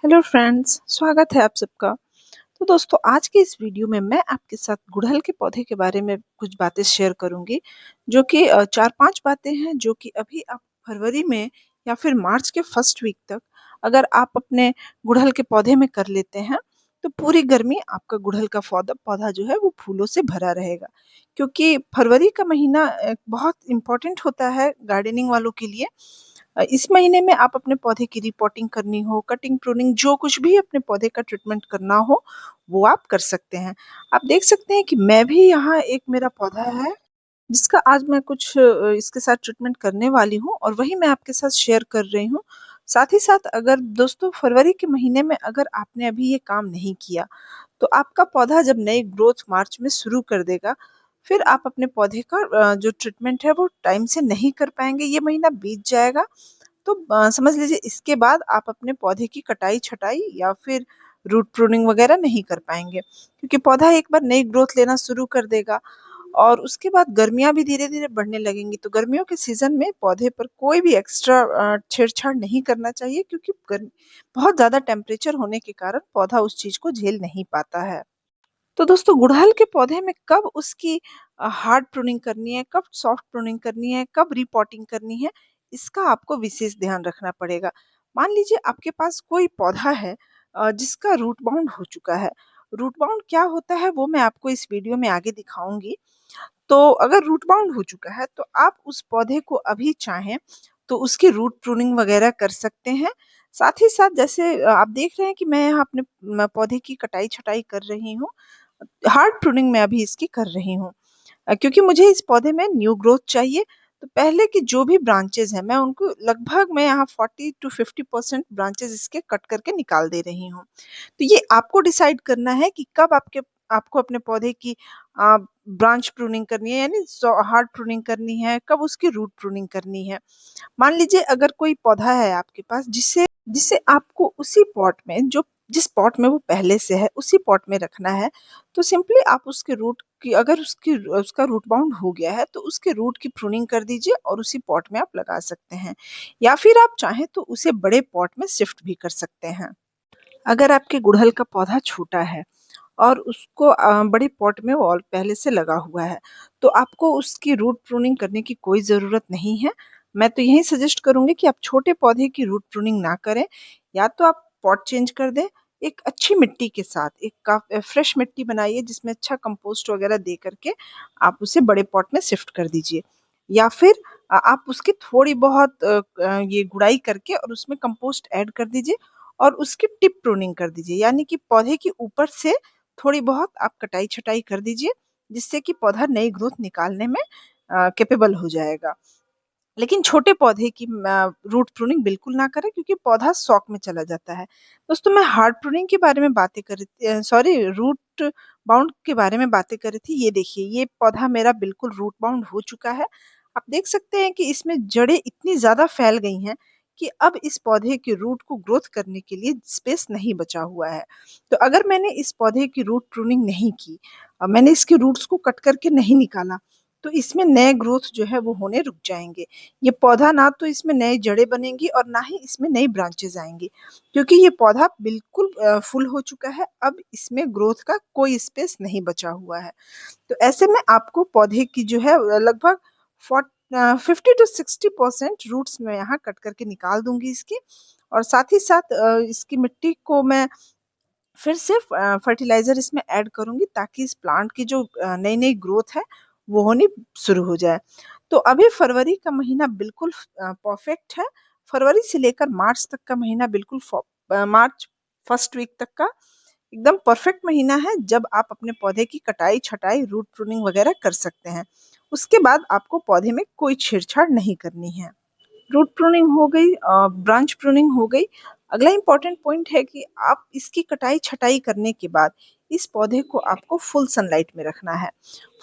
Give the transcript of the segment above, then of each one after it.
Hello friends, स्वागत है आप सबका। तो दोस्तों, आज के इस वीडियो में मैं आपके साथ गुड़हल के पौधे के बारे में कुछ बातें शेयर करूंगी, जो कि 4-5 बातें हैं जो कि अभी आप फरवरी में या फिर मार्च के फर्स्ट वीक तक अगर आप अपने गुड़हल के पौधे में कर लेते हैं, तो पूरी गर्मी आपका गुड़हल का पौधा पौधा जो है वो फूलों से भरा रहेगा। क्योंकि फरवरी का महीना बहुत इम्पोर्टेंट होता है गार्डनिंग वालों के लिए। इस महीने में आप अपने पौधे की रिपोर्टिंग करनी हो, कटिंग, प्रूनिंग, जो कुछ भी अपने पौधे का ट्रीटमेंट करना हो, वो आप कर सकते हैं। आप देख सकते हैं कि मैं भी यहाँ एक मेरा पौधा है, जिसका आज मैं कुछ इसके साथ ट्रीटमेंट करने वाली हूँ और वही मैं आपके साथ शेयर कर रही हूँ। साथ ही साथ अगर दोस्तों फरवरी के महीने में अगर आपने अभी ये काम नहीं किया, तो आपका पौधा जब नई ग्रोथ मार्च में शुरू कर देगा, फिर आप अपने पौधे का जो ट्रीटमेंट है वो टाइम से नहीं कर पाएँगे, ये महीना बीत जाएगा। तो समझ लीजिए इसके बाद आप अपने पौधे की कटाई-छँटाई या फिर रूट प्रूनिंग वगैरह नहीं कर पाएँगे, क्योंकि पौधा एक बार नई ग्रोथ लेना शुरू कर देगा और उसके बाद गर्मियाँ भी धीरे-धीरे बढ़ने लगेंगी। तो गर्मियों के सीज़न में पौधे पर कोई भी एक्स्ट्रा छेड़छाड़ नहीं करना चाहिए, क्योंकि बहुत ज़्यादा टेम्परेचर होने के कारण पौधा उस चीज़ को झेल नहीं पाता है। तो दोस्तों, गुड़हल के पौधे में कब उसकी हार्ड प्रूनिंग करनी है, कब सॉफ्ट प्रूनिंग करनी है, कब रिपोर्टिंग करनी है, इसका आपको विशेष ध्यान रखना पड़ेगा। मान लीजिए आपके पास कोई पौधा है जिसका रूट बाउंड हो चुका है। रूट बाउंड क्या होता है वो मैं आपको इस वीडियो में आगे दिखाऊँगी। तो अगर रूट बाउंड हो चुका है, तो आप उस पौधे को अभी चाहें तो उसकी रूट प्रूनिंग वगैरह कर सकते हैं। साथ ही साथ जैसे आप देख रहे हैं कि मैं यहाँ अपने पौधे की कटाई-छँटाई कर रही हूँ। हार्ड प्रूनिंग मैं अभी इसकी कर रही हूँ, क्योंकि मुझे इस पौधे में न्यू ग्रोथ चाहिए। तो पहले की जो भी ब्रांचेज़ हैं, मैं उनको लगभग मैं यहाँ 40 टू 50% ब्रांचेज़ इसके कट करके निकाल दे रही हूँ। तो ये आपको डिसाइड करना है कि कब आपको अपने पौधे की ब्रांच प्रूनिंग करनी है, यानी हार्ड प्रूनिंग करनी है, कब उसकी रूट प्रूनिंग करनी है। मान लीजिए अगर कोई पौधा है आपके पास जिसे जिसे आपको उसी पॉट में, जो जिस पॉट में वो पहले से है उसी पॉट में रखना है, तो सिंपली आप उसके रूट की, अगर उसका रूट बाउंड हो गया है, तो उसके रूट की प्रूनिंग कर दीजिए और उसी पॉट में आप लगा सकते हैं। या फिर आप चाहें तो उसे बड़े पॉट में शिफ्ट भी कर सकते हैं। अगर आपके गुड़हल का पौधा छोटा है और उसको बड़े पॉट में वो पहले से लगा हुआ है, तो आपको उसकी रूट प्रूनिंग करने की कोई ज़रूरत नहीं है। मैं तो यही सजेस्ट करूँगी कि आप छोटे पौधे की रूट प्रूनिंग ना करें। या तो आप पॉट चेंज कर दें, एक अच्छी मिट्टी के साथ, फ्रेश मिट्टी बनाइए जिसमें अच्छा कंपोस्ट वगैरह दे करके आप उसे बड़े पॉट में शिफ्ट कर दीजिए। या फिर आप उसकी थोड़ी बहुत ये गुड़ाई करके और उसमें कंपोस्ट ऐड कर दीजिए और उसकी टिप प्रूनिंग कर दीजिए, यानी कि पौधे के ऊपर से थोड़ी बहुत आप कटाई-छँटाई कर दीजिए, जिससे कि पौधा नई ग्रोथ निकालने में कैपेबल हो जाएगा। लेकिन छोटे पौधे की रूट प्रूनिंग बिल्कुल ना करें, क्योंकि पौधा शॉक में चला जाता है। दोस्तों, मैं हार्ड प्रूनिंग के बारे में बातें कर रही थी, सॉरी, रूट बाउंड के बारे में बातें कर रही थी। ये देखिए, ये पौधा मेरा बिल्कुल रूट बाउंड हो चुका है। आप देख सकते हैं कि इसमें जड़ें इतनी ज़्यादा फैल गई हैं कि अब इस पौधे के रूट को ग्रोथ करने के लिए स्पेस नहीं बचा हुआ है। तो अगर मैंने इस पौधे की रूट प्रूनिंग नहीं की, मैंने इसके रूट्स को कट करके नहीं निकाला, तो इसमें नए ग्रोथ जो है वो होने रुक जाएँगे। ये पौधा, ना तो इसमें नई जड़ें बनेंगी और ना ही इसमें नई ब्रांचेज़ आएँगी, क्योंकि ये पौधा बिल्कुल फुल हो चुका है, अब इसमें ग्रोथ का कोई स्पेस नहीं बचा हुआ है। तो ऐसे में आपको पौधे की जो है लगभग 50 टू 60% रूट्स मैं यहाँ कट करके निकाल दूँगी इसकी, और साथ ही साथ इसकी मिट्टी को मैं फिर से फर्टिलाइज़र इसमें ऐड करूँगी, ताकि इस प्लांट की जो नई-नई ग्रोथ है, वो होनी शुरू हो जाए। तो अभी फरवरी का महीना बिल्कुल परफेक्ट है। फरवरी से लेकर मार्च तक का महीना बिल्कुल मार्च फर्स्ट वीक तक का एकदम परफेक्ट महीना है, जब आप अपने पौधे की कटाई-छँटाई, रूट प्रूनिंग वगैरह कर सकते हैं। उसके बाद आपको पौधे में कोई छेड़छाड़ नहीं करनी है। रूट प्रूनिंग हो गई, ब्रांच प्रूनिंग हो गई। अगला इम्पोर्टेंट पॉइंट है कि आप इसकी कटाई-छँटाई करने के बाद इस पौधे को आपको फुल सनलाइट में रखना है।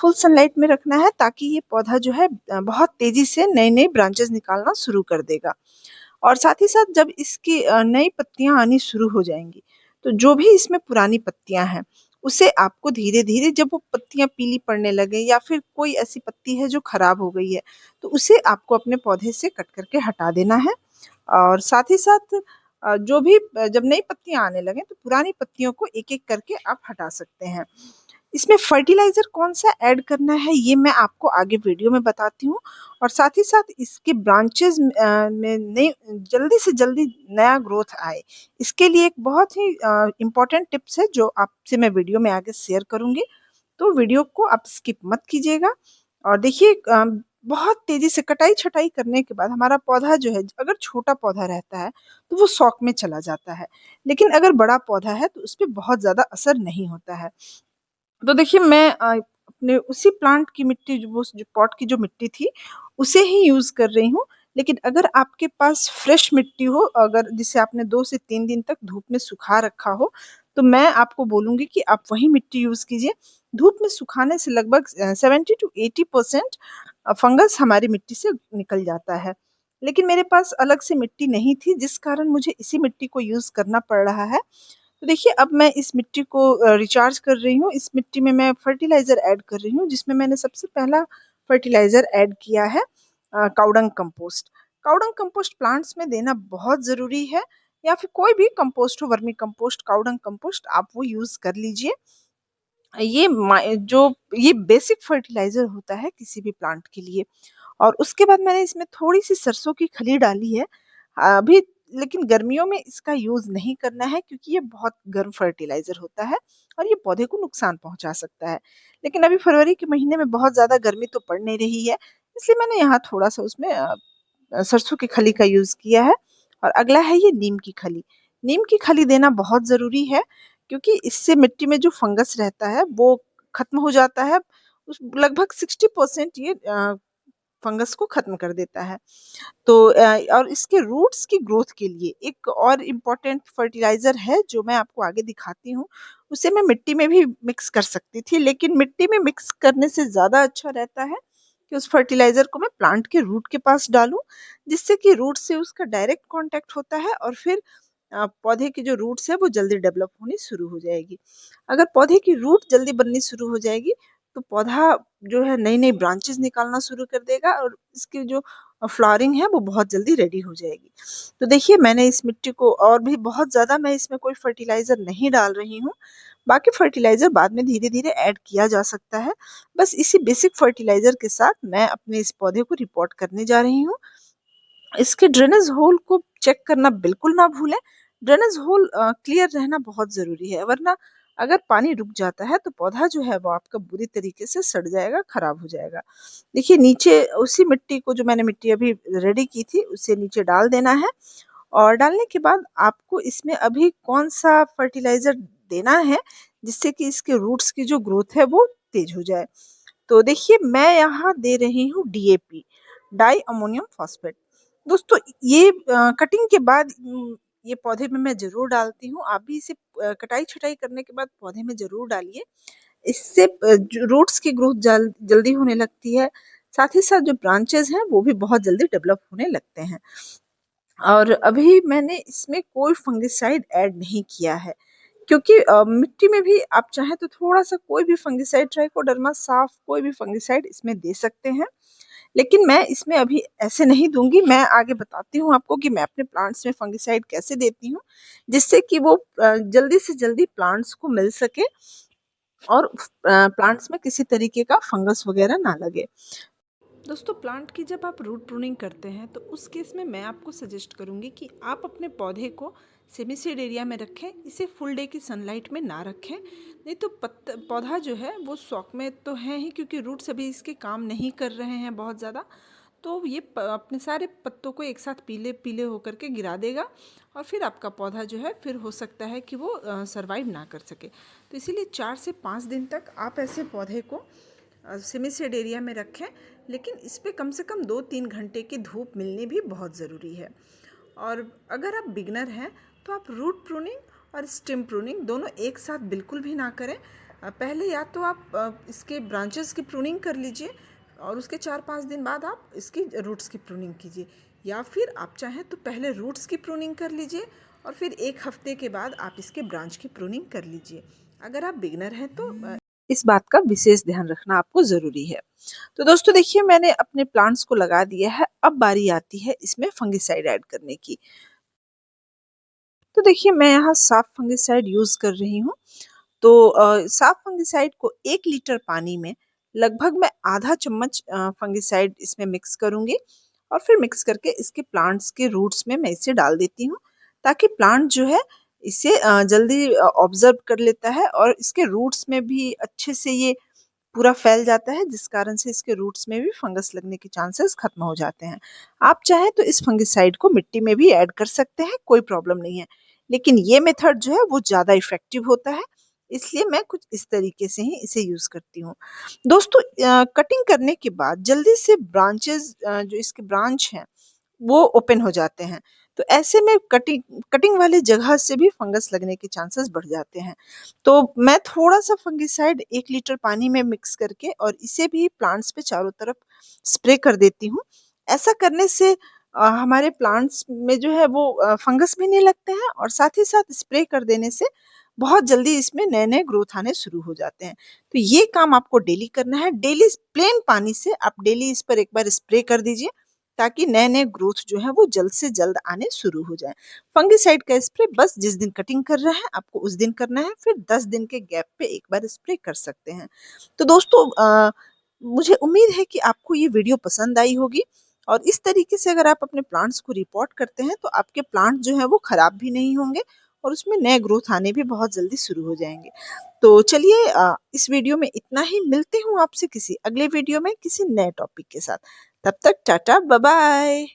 फुल सनलाइट में रखना है, ताकि ये पौधा जो है बहुत तेज़ी से नई-नई ब्रांचेज़ निकालना शुरू कर देगा। और साथ ही साथ जब इसकी नई पत्तियाँ आनी शुरू हो जाएँगी, तो जो भी इसमें पुरानी पत्तियाँ हैं, उसे आपको धीरे-धीरे, जब वो पत्तियाँ पीली पड़ने लगे या फिर कोई ऐसी पत्ती है जो खराब हो गई है, तो उसे आपको अपने पौधे से कट करके हटा देना है। और साथ ही साथ जो भी जब नई पत्तियाँ आने लगें तो पुरानी पत्तियों को एक-एक करके आप हटा सकते हैं। इसमें फर्टिलाइज़र कौन-सा ऐड करना है ये मैं आपको आगे वीडियो में बताती हूँ और साथ ही साथ इसके ब्रांचेज़ में नई जल्दी से जल्दी नया ग्रोथ आए, इसके लिए एक बहुत ही इम्पोर्टेंट टिप्स है जो आपसे मैं वीडियो में आगे शेयर करूँगी। तो वीडियो को आप स्किप मत कीजिएगा और देखिए बहुत तेज़ी से कटाई-छँटाई करने के बाद हमारा पौधा जो है अगर छोटा पौधा रहता है तो वो शौक में चला जाता है। लेकिन अगर बड़ा पौधा है तो उसपे बहुत ज़्यादा असर नहीं होता है। तो देखिए मैं अपने उसी प्लांट की मिट्टी जो पॉट की जो मिट्टी थी, उसे ही यूज़ कर रही हूँ। लेकिन अगर आपके पास फ्रेश मिट्टी हो, अगर जिसे आपने 2 से 3 दिन तक धूप में सुखा रखा हो, तो मैं आपको बोलूँगी कि आप वही मिट्टी यूज़ कीजिए। धूप में सुखाने से लगभग 70 टू 80% फंगस हमारी मिट्टी से निकल जाता है। लेकिन मेरे पास अलग से मिट्टी नहीं थी, जिस कारण मुझे इसी मिट्टी को यूज़ करना पड़ रहा है। तो देखिए अब मैं इस मिट्टी को रिचार्ज कर रही हूँ। इस मिट्टी में मैं फर्टिलाइज़र ऐड कर रही हूँ, जिसमें मैंने सबसे पहला फर्टिलाइज़र ऐड किया है cow dung compost. Cow dung compost plants में देना बहुत ज़रूरी है या फिर कोई भी कंपोस्ट हो, वर्मी कंपोस्ट, काउडंग कंपोस्ट आप वो यूज़ कर लीजिए। ये जो ये बेसिक फर्टिलाइज़र होता है किसी भी प्लांट के लिए। और उसके बाद मैंने इसमें थोड़ी-सी सरसों की खली डाली है। अभी लेकिन गर्मियों में इसका यूज़ नहीं करना है क्योंकि ये बहुत गर्म फर्टिलाइज़र होता है और ये पौधे को नुकसान पहुँचा सकता है। लेकिन अभी फरवरी के महीने में बहुत ज़्यादा गर्मी तो पड़ नहीं रही है, इसलिए मैंने यहाँ थोड़ा-सा उसमें सरसों की खली का यूज़ किया है और अगला है ये नीम की खली। नीम की खली देना बहुत ज़रूरी है क्योंकि इससे मिट्टी में जो फंगस रहता है वो खत्म हो जाता है। उस लगभग 60% ये फंगस को खत्म कर देता है। तो और इसके रूट्स की ग्रोथ के लिए एक और इम्पोर्टेंट फर्टिलाइज़र है जो मैं आपको आगे दिखाती हूँ। उसे मैं मिट्टी में भी मिक्स कर सकती थी, लेकिन मिट्टी में मिक्स करने से ज़्यादा अच्छा रहता है कि उस फर्टिलाइज़र को मैं प्लांट के रूट के पास डालूँ, जिससे कि रूट से उसका डायरेक्ट कॉन्टैक्ट होता है और फिर पौधे की जो रूट्स है वो जल्दी डेवलप होनी शुरू हो जाएगी। अगर पौधे की रूट जल्दी बननी शुरू हो जाएगी, तो पौधा जो है नई-नई ब्रांचेज़ निकालना शुरू कर देगा और इसकी जो फ्लावरिंग है वो बहुत जल्दी रेडी हो जाएगी। तो देखिए मैंने इस मिट्टी को और भी बहुत ज़्यादा मैं इसमें कोई फर्टिलाइज़र नहीं डाल रही हूँ। बाकी फर्टिलाइज़र बाद में धीरे-धीरे ऐड किया जा सकता है। बस इसी बेसिक फर्टिलाइज़र के साथ मैं अपने इस पौधे को रिपोर्ट करने जा रही हूँ। इसके ड्रेनेज होल को चेक करना बिल्कुल ना भूलें। ड्रेनेज होल क्लियर रहना बहुत ज़रूरी है, वरना अगर पानी रुक जाता है तो पौधा जो है वो आपका बुरी तरीके से सड़ जाएगा, खराब हो जाएगा। देखिए नीचे उसी मिट्टी को जो मैंने मिट्टी अभी रेडी की थी उसे नीचे डाल देना है और डालने के बाद आपको इसमें अभी कौन-सा फर्टिलाइज़र देना है जिससे कि इसके रूट्स की जो ग्रोथ है वो तेज़ हो जाए। तो देखिए मैं यहाँ दे रही हूँ डीएपी, डाई अमोनियम फॉस्फेट। दोस्तों ये कटिंग के बाद ये पौधे में मैं ज़रूर डालती हूँ। आप भी इसे कटाई-छँटाई करने के बाद पौधे में ज़रूर डालिए। इससे जो रूट्स की ग्रोथ जल्दी होने लगती है। साथ ही साथ जो ब्रांचेज़ हैं वो भी बहुत जल्दी डेवलप होने लगते हैं। और अभी मैंने इसमें कोई फंगिसाइड ऐड नहीं किया है क्योंकि मिट्टी में भी आप चाहें तो थोड़ा-सा कोई भी फंगिसाइड, ट्राइकोडर्मा, साफ कोई भी फंगिसाइड इसमें दे सकते हैं। लेकिन मैं इसमें अभी ऐसे नहीं दूँगी, मैं आगे बताती हूँ आपको कि मैं अपने प्लांट्स में फंगिसाइड कैसे देती हूँ, जिससे कि वो जल्दी से जल्दी प्लांट्स को मिल सके और प्लांट्स में किसी तरीके का फंगस वगैरह ना लगे। दोस्तों प्लांट की जब आप रूट प्रूनिंग करते हैं तो उस केस में मैं आपको सजेस्ट करूँगी कि आप अपने पौधे को सेमी सीड एरिया में रखें, इसे फुल डे की सनलाइट में ना रखें। नहीं तो पौधा जो है वो शौक में तो है ही क्योंकि रूट्स अभी इसके काम नहीं कर रहे हैं बहुत ज़्यादा, तो ये अपने सारे पत्तों को एक साथ पीले पीले होकर के गिरा देगा और फिर आपका पौधा जो है फिर हो सकता है कि वो सरवाइव ना कर सके। तो इसीलिए 4 से 5 दिन तक आप ऐसे पौधे को सेमी शेड एरिया में रखें, लेकिन इस पे कम से कम 2-3 घंटे की धूप मिलनी भी बहुत ज़रूरी है। और अगर आप बिगनर हैं तो आप रूट प्रूनिंग और स्टेम प्रूनिंग दोनों एक साथ बिल्कुल भी ना करें। पहले या तो आप इसके ब्रांचेस की प्रूनिंग कर लीजिए और उसके 4-5 दिन बाद आप इसकी रूट्स की प्रूनिंग कीजिए, या फिर आप चाहें तो पहले रूट्स की प्रूनिंग कर लीजिए और फिर 1 हफ्ते के बाद आप इसके ब्रांच की प्रूनिंग कर लीजिए। अगर आप बिगनर हैं तो इस बात का विशेष ध्यान रखना आपको ज़रूरी है। तो दोस्तों देखिए मैंने अपने प्लांट्स को लगा दिया है, अब बारी आती है इसमें फंगिसाइड ऐड करने की। तो देखिए मैं यहाँ साफ फंगिसाइड यूज़ कर रही हूँ। तो साफ फंगिसाइड को 1 लीटर पानी में लगभग मैं आधा चम्मच फंगिसाइड इसमें मिक्स करूँगी और फिर मिक्स करके इसके प्लांट्स के रूट्स में मैं इसे डाल देती हूँ, ताकि प्लांट जो है इसे जल्दी ऑब्ज़र्व कर लेता है और इसके रूट्स में भी अच्छे से ये पूरा फैल जाता है, जिस कारण से इसके रूट्स में भी फंगस लगने के चांसेस खत्म हो जाते हैं। आप चाहें तो इस फंगिसाइड को मिट्टी में भी ऐड कर सकते हैं, कोई प्रॉब्लम नहीं है। लेकिन ये मेथड जो है वो ज़्यादा इफ़ेक्टिव होता है, इसलिए मैं कुछ इस तरीके से ही इसे यूज़ करती हूँ। दोस्तों कटिंग करने के बाद जल्दी से ब्रांचेज़ जो इसके ब्रांच हैं वो ओपन हो जाते हैं। तो ऐसे में कटिंग कटिंग वाली जगह से भी फंगस लगने के चांसेस बढ़ जाते हैं। तो मैं थोड़ा-सा फंगिसाइड 1 लीटर पानी में मिक्स करके और इसे भी प्लांट्स पे चारों तरफ स्प्रे कर देती हूँ। ऐसा करने से हमारे प्लांट्स में जो है वो फंगस भी नहीं लगते हैं और साथ ही साथ स्प्रे कर देने से बहुत जल्दी इसमें नए-नए ग्रोथ आने शुरू हो जाते हैं। तो ये काम आपको डेली करना है। डेली प्लेन पानी से आप डेली इस पर एक बार स्प्रे कर दीजिए, ताकि नए-नए ग्रोथ जो है वो जल्द से जल्द आने शुरू हो जाएँ। फंगिसाइड का स्प्रे बस जिस दिन कटिंग कर रहे हैं आपको उस दिन करना है, फिर 10 दिन के गैप पे एक बार स्प्रे कर सकते हैं। तो दोस्तों मुझे उम्मीद है कि आपको ये वीडियो पसंद आई होगी और इस तरीके से अगर आप अपने प्लांट्स को रिपोर्ट करते हैं तो आपके प्लांट जो हैं वो खराब भी नहीं होंगे और उसमें नए ग्रोथ आने भी बहुत जल्दी शुरू हो जाएँगे। तो चलिए इस वीडियो में इतना ही, मिलती हूँ आपसे किसी अगले वीडियो में किसी नए टॉपिक के साथ। तब तक टाटा बाय बाय।